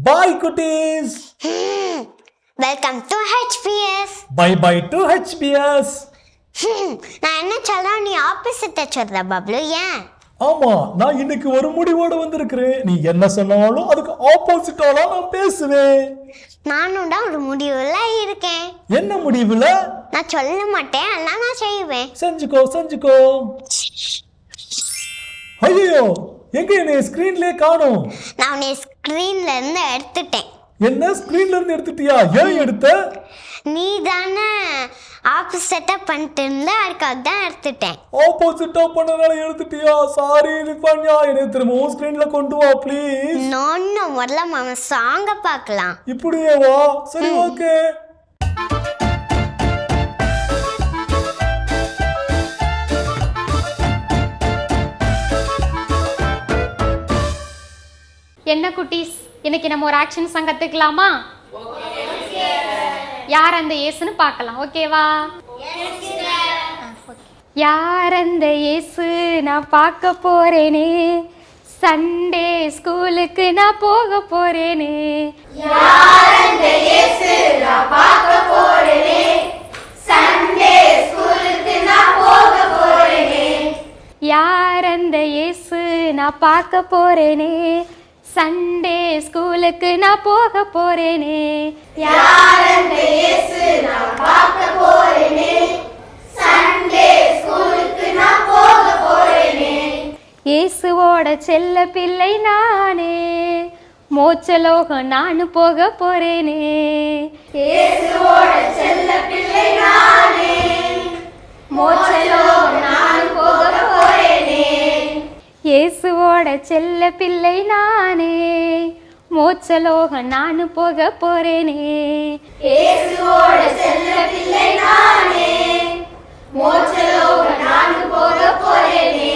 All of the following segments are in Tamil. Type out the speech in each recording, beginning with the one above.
Bye குட்டீஸ். Welcome to HPS. Bye bye to HPS. நான் என்ன சொல்றேன், நீ ஆப்போசிட்டா சொல்ற பப்ளு. ஏன்? ஆமா, நான் இன்னைக்கு ஒரு முடிவோட வந்திருக்கிறேன். நீ என்ன சொன்னாலும் அதுக்கு ஆப்போசிட்டால நான் பேசுவேன். நானும் தான் ஒரு முடிவுல இருக்கேன். என்ன முடிவுல? நான் சொல்ல மாட்டேன், ஆனா நான் செய்வேன். செஞ்சுக்கோ. ஐயோ, எங்க என்ன ஸ்கிரீன்லயே காணோம். நான் உன்னை ஸ்கிரீன்ல இருந்து எடுத்துட்டேன். என்ன ஸ்கிரீன்ல இருந்து எடுத்துட்டியா? ஏன் எடுத்த? நீ தானே ஆப்போசிட்டா பண்ணிட்டு இருந்த, அதுக்காக தான் எடுத்துட்டேன். ஆப்போசிட்டா பண்ணனால எடுத்துட்டியா? சாரி லிஃபான்யா, என்னை திரும்பவும் ஸ்கிரீன்ல கொண்டு வா ப்ளீஸ். நோன்னு முதல்ல மாமா சாங்க பார்க்கலாம். இப்படியே வா. சரி, ஓகே. என்ன குட்டீஸ், இன்னைக்கு நம்ம ஒரு ஆக்ஷன் சாங் கத்துக்கலாமா? யார் அந்த இயேசுன்னு பார்க்கலாம். ஓகேவா? யார் அந்த இயேசு நான் பார்க்க போறேனே, சண்டே ஸ்கூலுக்கு நான் போக போறேனே. யார் அந்த இயேசு நான் பார்க்க போறேனே, சண்டே ஸ்கூலுக்கு நான் போக போறேனே. யார் அந்த இயேசு நான் பார்க்க போறேனே, சண்டே ஸ்கூலுக்கு நான் போக போறேனே. யார் அந்த இயேசு நான் பார்க்க போறேனே, சண்டே ஸ்கூலுக்கு நான் போக போறேனே. இயேசுவோட செல்ல பிள்ளை நானே, மோட்சலோகம் நானு போக போறேனே. இயேசுவோட செல்ல பிள்ளை நானே, மோட்சலோகம் நான் போக போறேனே. இயேசுவோட செல்ல பிள்ளை நானே, மோட்சலோகம் நானு போக போறேனே. இயேசுவோட செல்ல பிள்ளை நானே, மோட்சலோகம் நான் போக போறேனே.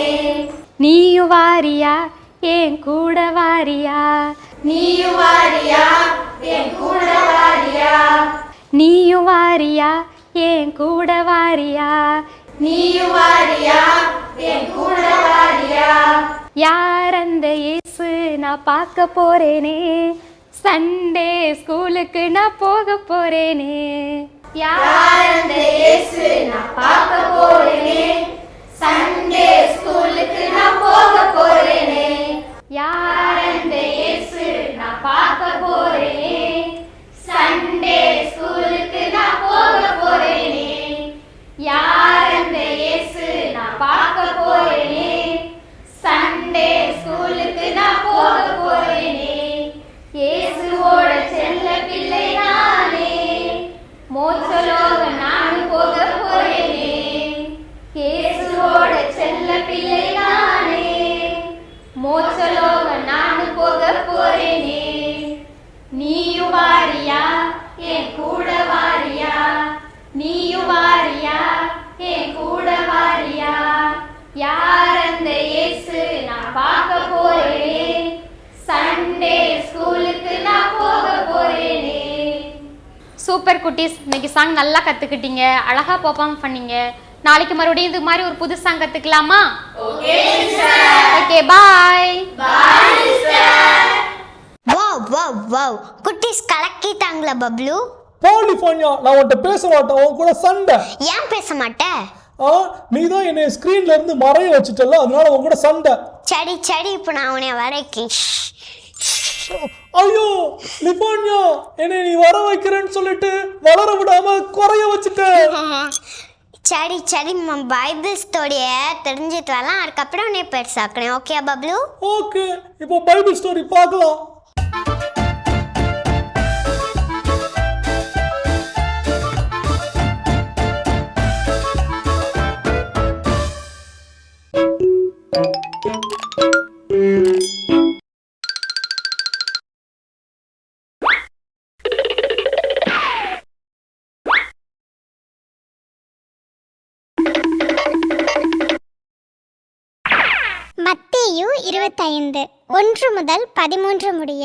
நீயும் வாரியா என் கூட வாரியா, நீயும் வாரியா என் கூட வாரியா, நீயும் வாரியா என் கூட வாரியா. நீயும் வாரியா என் கூட வாரியா. யார் அந்த இயேசு நான் பார்க்க போறேனே, சண்டே ஸ்கூலுக்கு நான் போக போறேனே. யார் அந்த இயேசு நான் பார்க்க போறேனே, சண்டே ஸ்கூலுக்கு நான் போக போறேனே. யார் அந்த இயேசு நான் பார்க்க போறேனே, சண்டே ஸ்கூலுக்கு நான் போக போறேனே. யார் அந்த இயேசு நான் பார்க்க போறேனே, சண்டே ஸ்கூலுக்கு நான் போக போறேனே. இயேசுவோட செல்ல பிள்ளை நானே, மோட்சலோகம் நான் போக போறேனே. இயேசுவோட செல்ல பிள்ளை நானே, மோட்சலோகம் நான் போக போறேனே. நீயும் வாரியா என் கூட வாரியா, நீயும் வாரியா என் கூட வாரியா. யார் அந்த இயேசு நான் பார்க்க போறேனே, சண்டே ஸ்கூலுக்கு நான் போக போறேனே. சூப்பர் குட்டீஸ், இன்னைக்கு சாங் நல்லா கத்துக்கிட்டீங்க, அழகா பெர்ஃபார்ம் பண்ணீங்க. நாளைக்கு மறுபடியும் இது மாதிரி ஒரு புது சாங் கத்துக்கலாமா? Okay sister. Okay, bye bye sister. Wow குட்டீஸ் கலக்கிட்டாங்களா பப்ளு? லிஃபான்யா, நான் உன்கிட்ட பேச மாட்டேன். உன் கூட சண்டை. ஏன் பேச மாட்டே? நீ தான் என்னை ஸ்கிரீன்ல இருந்து மறைய வச்சுட்டல, அதனால உன் கூட சண்டை. சரி இப்போ நான் உன்னை வரைக்கேன். ஐயோ லிஃபான்யா, என்னை நீ வர வைக்கிறேன்னு சொல்லிட்டு வளர விடாம குறைய வச்சுட்ட. சரி பைபிள் ஸ்டோரிய தெரிஞ்சுட்டு வரலாம், அதுக்கப்புறம் உன்னை பெருசாக்குறேன். ஓகே பப்ளு? ஓகே, இப்போ பைபிள் ஸ்டோரி பார்க்கலாம். மத்தேயு 25:1-13 முடிய.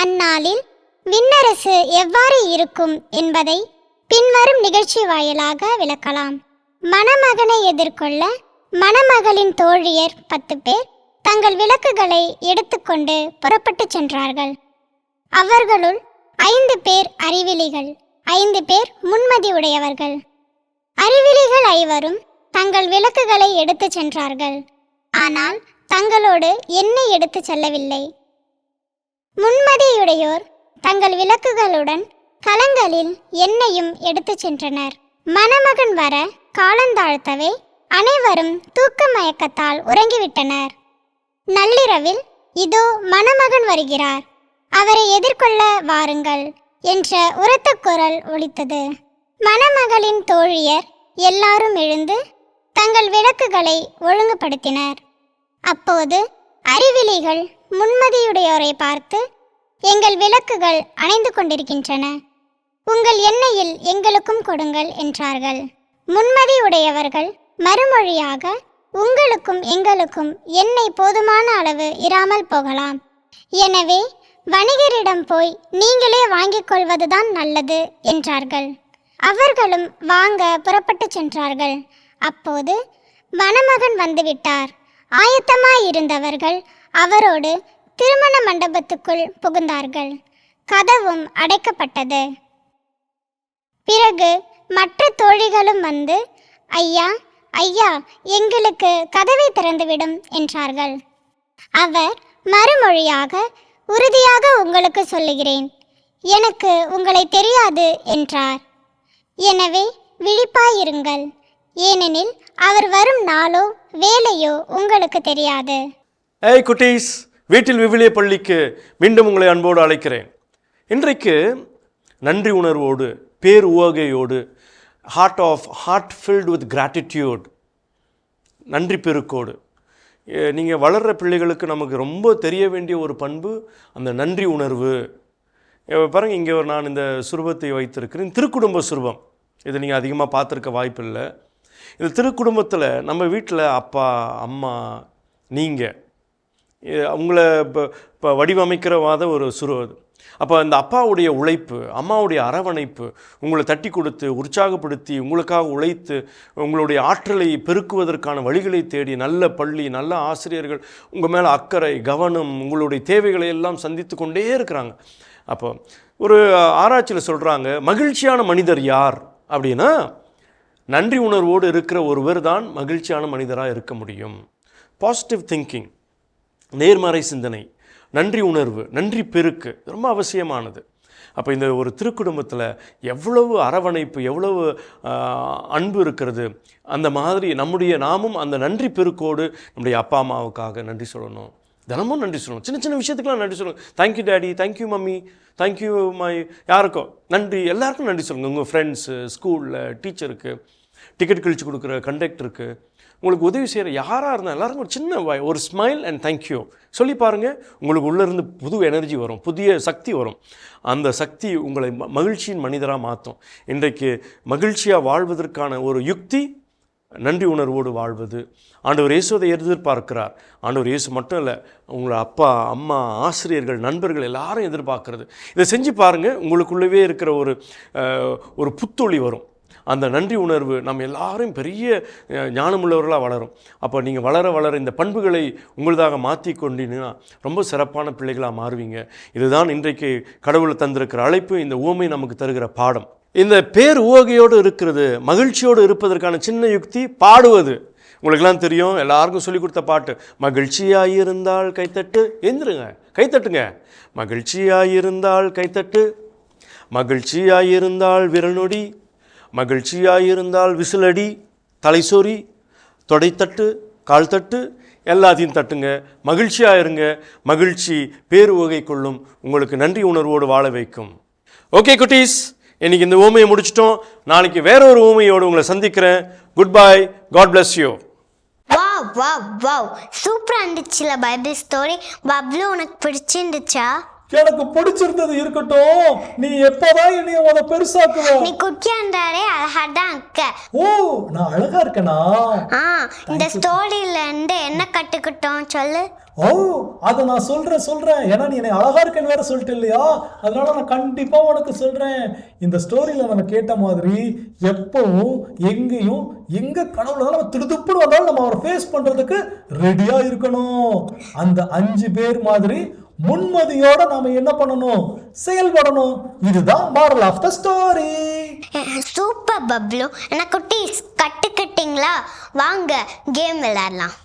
அந்நாளில் விண்ணரசு எவ்வாறு இருக்கும் என்பதை பின்வரும் நிகழ்ச்சி வாயிலாக விளக்கலாம். மணமகனை எதிர்கொள்ள மணமகளின் தோழியர் 10 பேர் தங்கள் விளக்குகளை எடுத்துக்கொண்டு புறப்பட்டு சென்றார்கள். அவர்களுள் 5 பேர் அறிவிலிகள், 5 பேர் முன்மதி உடையவர்கள். அறிவிலிகள் 5 தங்கள் விளக்குகளை எடுத்துச் சென்றார்கள், ஆனால் தங்களோடு எண்ணெய் எடுத்துச் செல்லவில்லை. முன்மதியுடையோர் தங்கள் விளக்குகளுடன் கலங்களில் எண்ணெயும் எடுத்துச் சென்றனர். மணமகன் வர காலந்தாழ்த்தவே அனைவரும் தூக்க மயக்கத்தால் உறங்கிவிட்டனர். நள்ளிரவில், இதோ மணமகன் வருகிறார், அவரை எதிர்கொள்ள வாருங்கள் என்ற உரத்த குரல் ஒலித்தது. மணமகளின் தோழியர் எல்லாரும் எழுந்து தங்கள் விளக்குகளை ஒழுங்குபடுத்தினர். அப்போது அறிவிலிகள் முன்மதியுடையோரை பார்த்து, எங்கள் விளக்குகள் அணைந்து கொண்டிருக்கின்றன, உங்கள் எண்ணெயில் எங்களுக்கும் கொடுங்கள் என்றார்கள். முன்மதி உடையவர்கள் மறுமொழியாக, உங்களுக்கும் எங்களுக்கும் எண்ணெய் போதுமான அளவு இராமல் போகலாம், எனவே வணிகரிடம் போய் நீங்களே வாங்கிக் கொள்வதுதான் நல்லது என்றார்கள். அவர்களும் வாங்க புறப்பட்டு சென்றார்கள். அப்போது மணமகன் வந்துவிட்டார். ஆயத்தமாயிருந்தவர்கள் அவரோடு திருமண மண்டபத்துக்குள் புகுந்தார்கள். கதவும் அடைக்கப்பட்டது. பிறகு மற்ற தோழிகளும் வந்து, ஐயா ஐயா, எங்களுக்கு கதவை திறந்துவிடும் என்றார்கள். அவர் மறுமொழியாக, உறுதியாக உங்களுக்கு சொல்லுகிறேன், எனக்கு உங்களை தெரியாது என்றார். எனவே விழிப்பாயிருங்கள், ஏனெனில் அவர் வரும் நாளோ வேலையோ உங்களுக்கு தெரியாது. ஏய் குட்டீஸ், வீட்டில் விவிலிய பள்ளிக்கு மீண்டும் உங்களை அன்போடு அழைக்கிறேன். இன்றைக்கு நன்றி உணர்வோடு, பேர் உவகையோடு, ஹார்ட் ஃபில்டு வித் கிராட்டிடியூட், நன்றி பெருக்கோடு, நீங்கள் வளர்கிற பிள்ளைகளுக்கு நமக்கு ரொம்ப தெரிய வேண்டிய ஒரு பண்பு அந்த நன்றி உணர்வு. பாருங்கள், இங்கே நான் இந்த சுரூபத்தை வைத்திருக்கிறேன், திருக்குடும்ப சுரூபம். இது நீங்கள் அதிகமாக பார்த்துருக்க வாய்ப்பு இல்லை. இந்த திருக்குடும்பத்தில் நம்ம வீட்டில் அப்பா அம்மா நீங்கள் உங்களை இப்போ வடிவமைக்கிறவாத ஒரு சுருவது. அப்போ அந்த அப்பாவுடைய உழைப்பு, அம்மாவுடைய அரவணைப்பு, உங்களை தட்டி கொடுத்து உற்சாகப்படுத்தி உங்களுக்காக உழைத்து உங்களுடைய ஆற்றலை பெருக்குவதற்கான வழிகளை தேடி நல்ல பள்ளி, நல்ல ஆசிரியர்கள், உங்கள் மேலே அக்கறை, கவனம், உங்களுடைய தேவைகளை எல்லாம் சந்தித்து கொண்டே இருக்கிறாங்க. அப்போ ஒரு ஆராய்ச்சியில் சொல்கிறாங்க, மகிழ்ச்சியான மனிதர் யார் அப்படின்னா, நன்றி உணர்வோடு இருக்கிற ஒருவர் தான் மகிழ்ச்சியான மனிதராக இருக்க முடியும். பாசிட்டிவ் திங்கிங், நேர்மறை சிந்தனை, நன்றி உணர்வு, நன்றி பெருக்கு ரொம்ப அவசியமானது. அப்போ இந்த ஒரு திருக்குடும்பத்தில் எவ்வளவு அரவணைப்பு, எவ்வளவு அன்பு இருக்கிறது. அந்த மாதிரி நாமும் அந்த நன்றி பெருக்கோடு நம்முடைய அப்பா அம்மாவுக்காக நன்றி சொல்லணும், தினமும் நன்றி சொல்லணும். சின்ன சின்ன விஷயத்துக்கெலாம் நன்றி சொல்லணும். Thank you daddy, thank you mummy, thank you my யாருக்கோ நன்றி, எல்லாருக்கும் நன்றி சொல்லுங்கள். உங்கள் ஃப்ரெண்ட்ஸு, ஸ்கூலில் டீச்சருக்கு, டிக்கெட் கழிச்சு கொடுக்குற கண்டக்டருக்கு, உங்களுக்கு உதவி செய்கிற யாராக இருந்தால் எல்லாருக்கும் ஒரு சின்ன ஒரு ஸ்மைல் அண்ட் தேங்க்யூ சொல்லி பாருங்கள். உங்களுக்கு உள்ளேருந்து புது எனர்ஜி வரும், புதிய சக்தி வரும். அந்த சக்தி உங்களை மகிழ்ச்சியின் மனிதராக மாற்றும். இன்றைக்கு மகிழ்ச்சியாக வாழ்வதற்கான ஒரு யுக்தி நன்றி உணர்வோடு வாழ்வது. ஆண்டவர் இயேசுவை எதிர்பார்க்கிறார். ஆண்டவர் இயேசு மட்டும் இல்லை, உங்களை அப்பா அம்மா, ஆசிரியர்கள், நண்பர்கள் எல்லாரும் எதிர்பார்க்கறது. இதை செஞ்சு பாருங்கள், உங்களுக்குள்ளவே இருக்கிற ஒரு புத்தொளி வரும். அந்த நன்றி உணர்வு நம்ம எல்லாரும் பெரிய ஞானமுள்ளவர்களாக வளரும். அப்போ நீங்கள் வளர இந்த பண்புகளை உங்களதாக மாற்றி கொண்டீங்கன்னா ரொம்ப சிறப்பான பிள்ளைகளாக மாறுவீங்க. இதுதான் இன்றைக்கு கடவுள் தந்திருக்கிற அழைப்பு, இந்த உவமை நமக்கு தருகிற பாடம். இந்த பேர் உவகையோடு இருக்கிறது, மகிழ்ச்சியோடு இருப்பதற்கான சின்ன யுக்தி பாடுவது. உங்களுக்கெல்லாம் தெரியும், எல்லாருக்கும் சொல்லிக் கொடுத்த பாட்டு, மகிழ்ச்சியாயிருந்தால் கைத்தட்டு, எந்திருங்க கைத்தட்டுங்க, மகிழ்ச்சியாயிருந்தால் கைத்தட்டு, மகிழ்ச்சியாயிருந்தால் விரல் நொடி, மகிழ்ச்சியாயிருந்தால் விசிலடி, தலைசோரி, தொடைத்தட்டு, கால் தட்டு, எல்லாத்தையும் தட்டுங்க. மகிழ்ச்சியாக இருங்க. மகிழ்ச்சி பேரு வகை கொள்ளும், உங்களுக்கு நன்றி உணர்வோடு வாழ வைக்கும். ஓகே குட்டீஸ், இன்றைக்கி இந்த ஊமையை முடிச்சிட்டோம். நாளைக்கு வேற ஒரு ஊமையோடு உங்களை சந்திக்கிறேன். Good bye, God bless you. Wow wow wow, சூப்பராக இருந்துச்சுல பைபிள் ஸ்டோரி. பப்ளு, உனக்கு பிடிச்சிருந்துச்சா? எனக்கு பிடிச்சிருந்தது இருக்கட்டும், நீ எப்பதான் என்னைய பெருசாக்குவ? நீ குட்டியா இருந்தாலே அழகா தான் இருக்க. ஓ, நான் அழகா இருக்கனா? இந்த ஸ்டோரியில இருந்து என்ன கட்டுக்கிட்டோம் சொல்லு. ஓ, அதை நான் சொல்றேன். ஏன்னா நீ என்னை அழகா இருக்கன்னு வேற சொல்லிட்டு இல்லையா, அதனால நான் கண்டிப்பா உனக்கு சொல்றேன். இந்த ஸ்டோரியில நம்ம கேட்ட மாதிரி எப்பவும் எங்கேயும் எங்க கடவுள் நம்ம திடுதுப்புன்னு வந்தாலும் நம்ம அவரை ஃபேஸ் பண்றதுக்கு ரெடியா இருக்கணும். அந்த 5 பேர் மாதிரி முன்மதியோட நாம என்ன பண்ணணும், செயல்படணும். இதுதான் moral of the story. Super Bablu. எனக்கு குட்டீஸ் கட்டுக்கிட்டீங்களா? வாங்க கேம் விளையாடலாம்.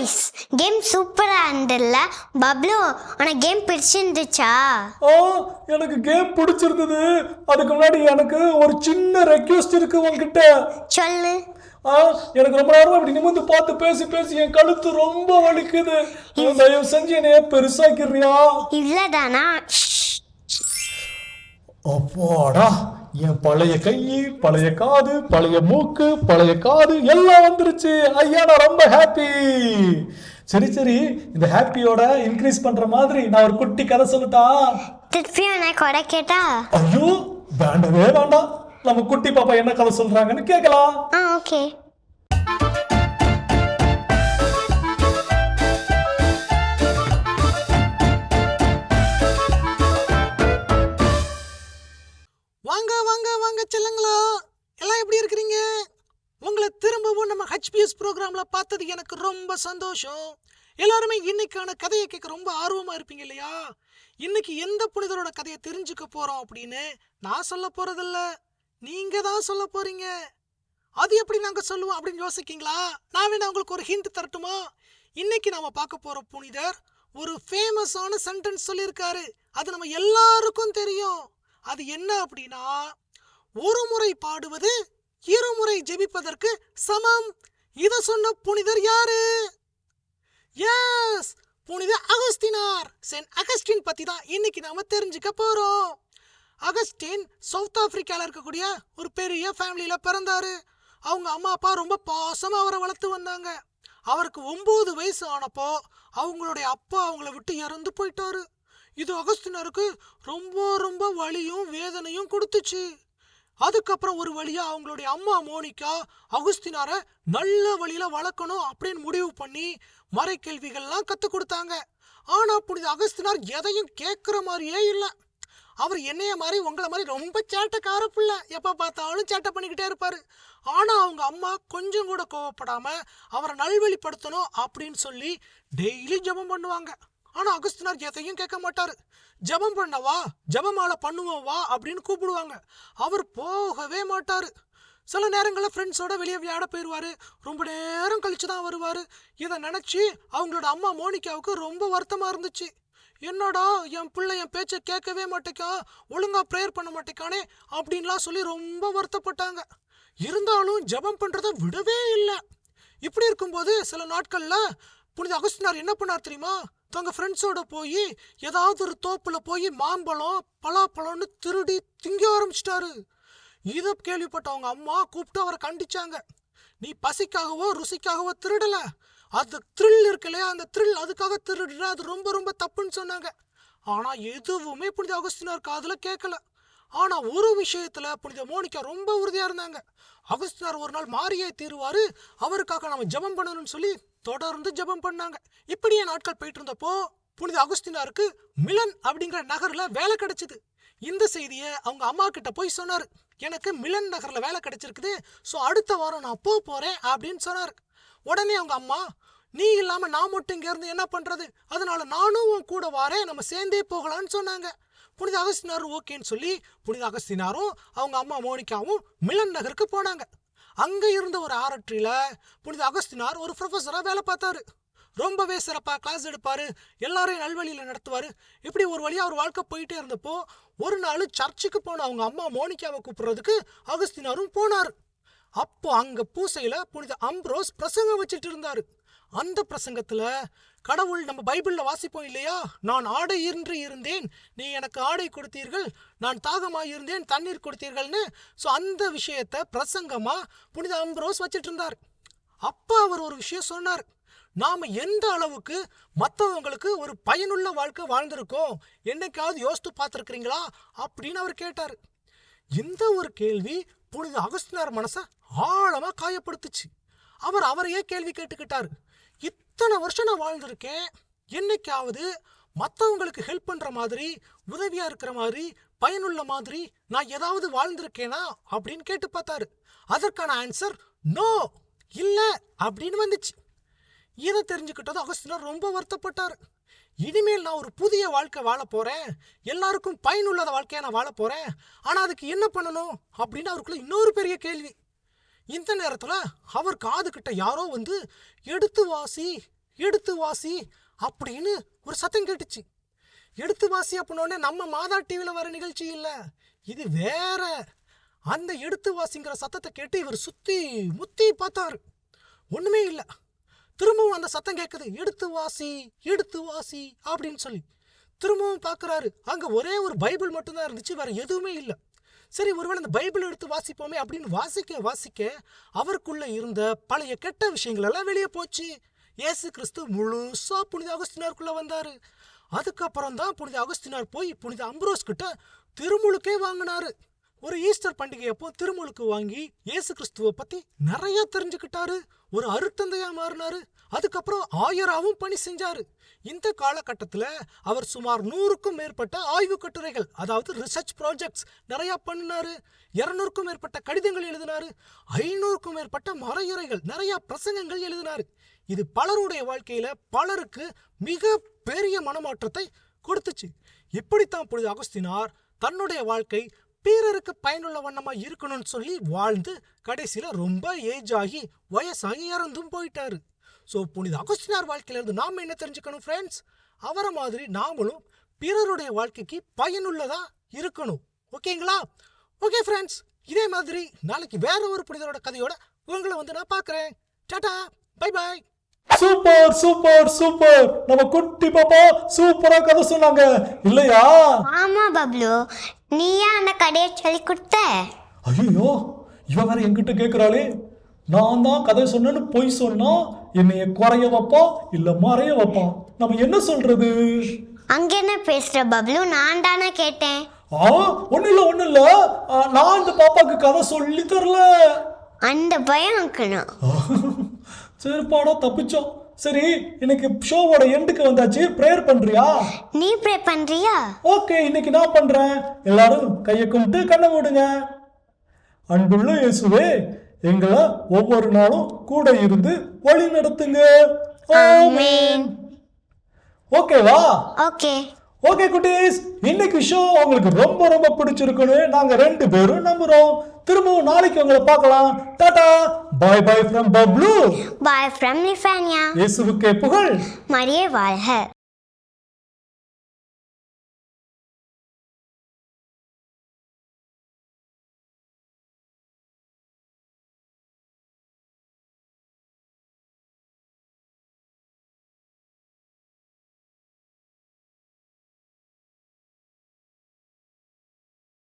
நைஸ். கேம் சூப்பரா இருந்துல்ல பப்ளு? உனக்கு கேம் பிடிச்சிருந்துச்சா? எனக்கு கேம் பிடிச்சிருந்தது. அதுக்கு முன்னாடி எனக்கு ஒரு சின்ன ரெக்வெஸ்ட் இருக்கு உங்ககிட்ட. சொல்லு. எனக்கு ரொம்ப நேரமா இப்படி நிமிர்ந்து பார்த்து பேசி பேசி என் கழுத்து ரொம்ப வலிக்குது. தயவு செஞ்சு என்னைய பெருசாக்கிறியா? இல்லதானா? அப்பாடா, என் பழைய கை, பழைய காது, பழைய மூக்கு, பழைய காது எல்லாம் வந்துருச்சு. ஐயா நான் ரொம்ப ஹாப்பி. சரி சரி, இந்த ஹாப்பியோட இன்க்ரீஸ் பண்ற மாதிரி நான் ஒரு குட்டி கதை சொல்லட்டா? திருப்பியும் எனக்கு கொடை கேட்டா? ஐயோ வேண்டவே வேண்டாம். நம்ம குட்டி பாப்பா என்ன கதை சொல்றாங்கன்னு கேட்கலாம். ஓகே. வாங்க வாங்க வாங்க செல்லுங்களா, எல்லாம் எப்படி இருக்கிறீங்க? உங்களை திரும்பவும் நம்ம HPS ப்ரோக்ராம்ல பார்த்தது எனக்கு ரொம்ப சந்தோஷம். எல்லாருமே இன்னைக்கான கதையை கேட்க ரொம்ப ஆர்வமா இருப்பீங்க இல்லையா? இன்னைக்கு எந்த புனிதரோட கதையை தெரிஞ்சுக்க போறோம் அப்படின்னு நான் சொல்ல போறதில்ல, நீங்க தான் சொல்ல போறீங்க. அது எப்படி நாங்க சொல்லுவோம் அப்படின்னு யோசிக்கீங்களா? நான் வேணா உங்களுக்கு ஒரு ஹிண்ட் தரட்டுமா? இன்னைக்கு நாம பார்க்க போற புனிதர் ஒரு ஃபேமஸான சென்டென்ஸ் சொல்லியிருக்காரு. அது நம்ம எல்லாருக்கும் தெரியும். அது என்ன அப்படின்னா, ஒரு முறை பாடுவது இருமுறை ஜெபிப்பதற்கு சமம். இத சொன்ன புனிதர் யாரு? எஸ், புனித அகஸ்தினார். சென்ட் அகஸ்டின் பத்தி தான் இன்னைக்கு நாம தெரிஞ்சுக்க போறோம். அகஸ்டின் சவுத் ஆப்பிரிக்கால இருக்கக்கூடிய ஒரு பெரிய ஃபேமிலியில பிறந்தாரு. அவங்க அம்மா அப்பா ரொம்ப பாசமா அவரை வளர்த்து வந்தாங்க. அவருக்கு 9 வயசு ஆனப்போ அவங்களுடைய அப்பா அவங்கள விட்டு இறந்து போயிட்டாரு. இது அகஸ்தினாருக்கு ரொம்ப ரொம்ப வலியும் வேதனையும் கொடுத்துச்சு. அதுக்கப்புறம் ஒரு வழியா அவங்களுடைய அம்மா மோனிகா அகஸ்தினார நல்ல வழியில வளர்க்கணும் அப்படின்னு முடிவு பண்ணி மறைக்கேள்விகள்லாம் கற்றுக் கொடுத்தாங்க. ஆனா புனித அகஸ்தினார் எதையும் கேட்குற மாதிரியே இல்லை. அவர் என்னைய மாதிரி உங்களை மாதிரி ரொம்ப சேட்டைக்கார பிள்ளை, எப்போ பார்த்தாலும் சேட்டை பண்ணிக்கிட்டே இருப்பாரு. ஆனா அவங்க அம்மா கொஞ்சம் கூட கோவப்படாம அவரை நல்வழிப்படுத்தணும் அப்படின்னு சொல்லி டெய்லி ஜெபம் பண்ணுவாங்க. ஆனா அகஸ்தினார் எதையும் கேட்க மாட்டாரு. ஜெபம் பண்ணவா, ஜெபமாலை பண்ணுவோம் வா அப்படின்னு கூப்பிடுவாங்க. அவர் போகவே மாட்டாரு. சில நேரங்களில் ஃப்ரெண்ட்ஸோட வெளியே விளையாட போயிடுவாரு. ரொம்ப நேரம் கழிச்சு தான் வருவாரு. இதை நினைச்சு அவங்களோட அம்மா மோனிகாவுக்கு ரொம்ப வருத்தமா இருந்துச்சு. என்னடா என் பிள்ளை என் பேச்சை கேட்கவே மாட்டேக்கான், ஒழுங்கா ப்ரேயர் பண்ண மாட்டேக்கானே அப்படின்லாம் சொல்லி ரொம்ப வருத்தப்பட்டாங்க. இருந்தாலும் ஜெபம் பண்றதை விடவே இல்லை. இப்படி இருக்கும்போது சில நாட்கள்ல புனித அகஸ்தினார் என்ன பண்ணார் தெரியுமா? தங்க ஃப்ரெண்ட்ஸோட போய் ஏதாவது ஒரு தோப்புல போய் மாம்பழம் பலாப்பழம்னு திருடி திங்க ஆரம்பிச்சிட்டாரு. இதை கேள்விப்பட்ட அவங்க அம்மா கூப்பிட்டு அவரை கண்டிச்சாங்க. நீ பசிக்காகவோ ருசிக்காகவோ திருடல, அது த்ரில் இருக்குல்லையா, அந்த த்ரில் அதுக்காக திருடுற, அது ரொம்ப ரொம்ப தப்புன்னு சொன்னாங்க. ஆனா எதுவுமே புனித அகஸ்தினார் காதுல கேட்கல. ஆனா ஒரு விஷயத்துல புனித மோனிகா ரொம்ப உறுதியா இருந்தாங்க. அகஸ்தினார் ஒரு நாள் மாரியே தீருவாரு, அவருக்காக நம்ம ஜெபம் பண்ணணும்னு சொல்லி தொடர்ந்து ஜெபம் பண்ணாங்க. இப்படியே நாட்கள் போயிட்டு இருந்தப்போ புனித அகஸ்தினாருக்கு மிலன் அப்படிங்கிற நகர்ல வேலை கிடைச்சது. இந்த செய்தியை அவங்க அம்மா கிட்ட போய் சொன்னாரு. எனக்கு மிலன் நகர்ல வேலை கிடைச்சிருக்குது, ஸோ அடுத்த வாரம் நான் போறேன் அப்படின்னு சொன்னாரு. உடனே அவங்க அம்மா, நீ இல்லாம நான் மட்டும் இங்க இருந்து என்ன பண்றது, அதனால நானும் உன் கூட வாரேன், நம்ம சேர்ந்தே போகலான்னு சொன்னாங்க. புனித அகஸ்தினாரும் ஓகேன்னு சொல்லி புனித அகஸ்தினாரும் அவங்க அம்மா மோனிகாவும் மிலன் நகருக்கு போனாங்க. அங்க இருந்த ஒரு ஆரட்டரியில புனித அகஸ்தினார் ஒரு ப்ரொஃபஸரா வேலை பார்த்தாரு. ரொம்பவே சிறப்பா கிளாஸ் எடுப்பாரு, எல்லாரையும் நல்வழியில நடத்துவாரு. இப்படி ஒரு வழியா அவர் வாழ்க்கை போயிட்டே இருந்தப்போ ஒரு நாள் சர்ச்சுக்கு போன அவங்க அம்மா மோனிகாவை கூப்பிடுறதுக்கு அகஸ்தினாரும் போனாரு. அப்போ அங்க பூசையில புனித அம்ப்ரோஸ் பிரசங்கம் வச்சுட்டு இருந்தாரு. அந்த பிரசங்கத்துல கடவுள் நம்ம பைபிள்ல வாசிப்போம் இல்லையா, நான் ஆடை இன்றி இருந்தேன், நீ எனக்கு ஆடை கொடுத்தீர்கள், நான் தாகமாய் இருந்தேன், தண்ணீர் கொடுத்தீர்கள்னு. ஸோ அந்த விஷயத்த பிரசங்கமா புனித அம்ப்ரோஸ் வச்சுட்டு இருந்தார். அப்ப அவர் ஒரு விஷயம் சொன்னார். நாம எந்த அளவுக்கு மற்றவங்களுக்கு ஒரு பயனுள்ள வாழ்க்கை வாழ்ந்திருக்கோம் என்னைக்காவது யோசித்து பார்த்துருக்கிறீங்களா அப்படின்னு அவர் கேட்டார். இந்த ஒரு கேள்வி புனித அகஸ்தினார் மனசை ஆழமா காயப்படுத்துச்சு. அவர் அவரையே கேள்வி கேட்டுக்கிட்டாரு. இத்தனை வருஷம் நான் வாழ்ந்திருக்கேன், என்னைக்காவது மற்றவங்களுக்கு ஹெல்ப் பண்ற மாதிரி, உதவியா இருக்கிற மாதிரி, பயனுள்ள மாதிரி நான் ஏதாவது வாழ்ந்திருக்கேனா அப்படின்னு கேட்டு பார்த்தாரு. அதற்கான ஆன்சர் நோ, இல்ல அப்படின்னு வந்துச்சு. இதை தெரிஞ்சுக்கிட்டது அகஸ்தினார் ரொம்ப வருத்தப்பட்டார். இனிமேல் நான் ஒரு புதிய வாழ்க்கை வாழ போறேன், எல்லாருக்கும் பயனுள்ள வாழ்க்கையை நான் வாழ போறேன், ஆனா அதுக்கு என்ன பண்ணணும் அப்படின்னு அவருக்குள்ள இன்னொரு பெரிய கேள்வி. இந்த நேரத்துல அவர் காது கிட்ட யாரோ வந்து எடுத்து வாசி, எடுத்து வாசி அப்படின்னு ஒரு சத்தம் கேட்டுச்சு. எடுத்து வாசி அப்படின்னோடனே நம்ம மாதா டிவியில் வர நிகழ்ச்சி இல்லை, இது வேற. அந்த எடுத்து வாசிங்கிற சத்தத்தை கேட்டு இவர் சுற்றி முத்தி பார்த்தாரு, ஒன்றுமே இல்லை. திரும்பவும் அந்த சத்தம் கேட்குது, எடுத்து வாசி அப்படின்னு சொல்லி. திரும்பவும் பார்க்குறாரு, அங்கே ஒரே ஒரு பைபிள் மட்டும்தான் இருந்துச்சு, வேற எதுவுமே இல்லை. சரி, ஒருவேளை இந்த பைபிள் எடுத்து வாசிப்போமே அப்படின்னு வாசிக்க அவருக்குள்ள இருந்த பழைய கெட்ட விஷயங்கள் எல்லாம் வெளியே போச்சு. இயேசு கிறிஸ்து முழுசா புனித அகஸ்தினாருக்குள்ள வந்தாரு. அதுக்கப்புறம் தான் புனித அகஸ்தினார் போய் புனித அம்ப்ரோஸ் கிட்ட திருமுழுக்கே வாங்கினாரு. ஒரு ஈஸ்டர் பண்டிகை அப்போ திருமுழுக்கு வாங்கி இயேசு கிறிஸ்துவை பத்தி நிறைய தெரிஞ்சுக்கிட்டாரு, ஒரு அருட்தந்தையா மாறினாரு. அதுக்கப்புறம் ஆயராவும் பணி செஞ்சாரு. இந்த காலகட்டத்தில் அவர் சுமார் 100க்கும் மேற்பட்ட ஆய்வு கட்டுரைகள், அதாவது ரிசர்ச் ப்ராஜெக்ட்ஸ் நிறைய பண்ணினாரு. 200க்கும் மேற்பட்ட கடிதங்கள் எழுதினாரு. 500க்கும் மேற்பட்ட மறையுரைகள், நிறைய பிரசங்கங்கள் எழுதினாரு. இது பலருடைய வாழ்க்கையில பலருக்கு மிக பெரிய மனமாற்றத்தை கொடுத்துச்சு. இப்படித்தான் புனித அகஸ்தினார் தன்னுடைய வாழ்க்கை பிறருக்கு பயனுள்ள வண்ணமா இருக்கணும்னு சொல்லி வாழ்ந்து கடைசியில ரொம்ப ஏஜ் ஆகி வயசாகி இறந்தும் போயிட்டாரு. ஸோ புனித அகஸ்தினார் வாழ்க்கையிலிருந்து நாம் என்ன தெரிஞ்சுக்கணும் ஃப்ரெண்ட்ஸ்? அவரை மாதிரி நாமளும் பிறருடைய வாழ்க்கைக்கு பயனுள்ளதா இருக்கணும். ஓகேங்களா? ஓகே ஃப்ரெண்ட்ஸ், இதே மாதிரி நாளைக்கு வேற ஒரு புனிதரோட கதையோட உங்களை வந்து நான் பார்க்குறேன். Tata, bye bye. Super super super, நம்ம குட்டி பாப்பா சூப்பரா கதை சொன்னாங்க இல்லையா? ஆமா பப்ளு, நீயா அந்த கதையை சொல்லி கொடுத்த? ஐயோ, இவ வேற என்கிட்ட கேட்குறாளே, நான் தான் கதை சொன்னேன்னு பொய் சொன்னா என்னைய குறைய வைப்பா இல்ல மறைய வைப்பா, நம்ம என்ன சொல்றது? அங்க என்ன பேசுற பப்ளு? நான் தானே கேட்டேன். ஒன்னும் இல்ல, நான் இந்த பாப்பாக்கு கதை சொல்லி தரல. அந்த பயம் இருக்கணும். சரிப்பாடா, தப்பிச்சோம். சரி, இன்னைக்கு ஷோவோட எண்டுக்கு வந்தாச்சு. ப்ரேயர் பண்றியா? நீ ப்ரே பண்றியா? ஓகே, இன்னைக்கு நான் பண்றேன். எல்லாரும் கையை கும்பிட்டு கண்ணை மூடுங்க. அன்புள்ள இயேசுவே, எங்களை ஒவ்வொரு நாளும் கூட இருந்து வழி நடத்துங்க. ஆமென். ஓகேவா? ஓகே. ஓகே குட்டீஸ், இன்னைக்கு ஷோ உங்களுக்கு ரொம்ப ரொம்ப பிடிச்சிருக்குன்னு நாங்க 2 பேரும் நம்புறோம். திரும்பவும் நாளைக்கு உங்களை பார்க்கலாம். டாடா, bye bye from Bablu. Bye from Lifania. இயேசுவுக்கே புகழ். மரியே வாழ்க.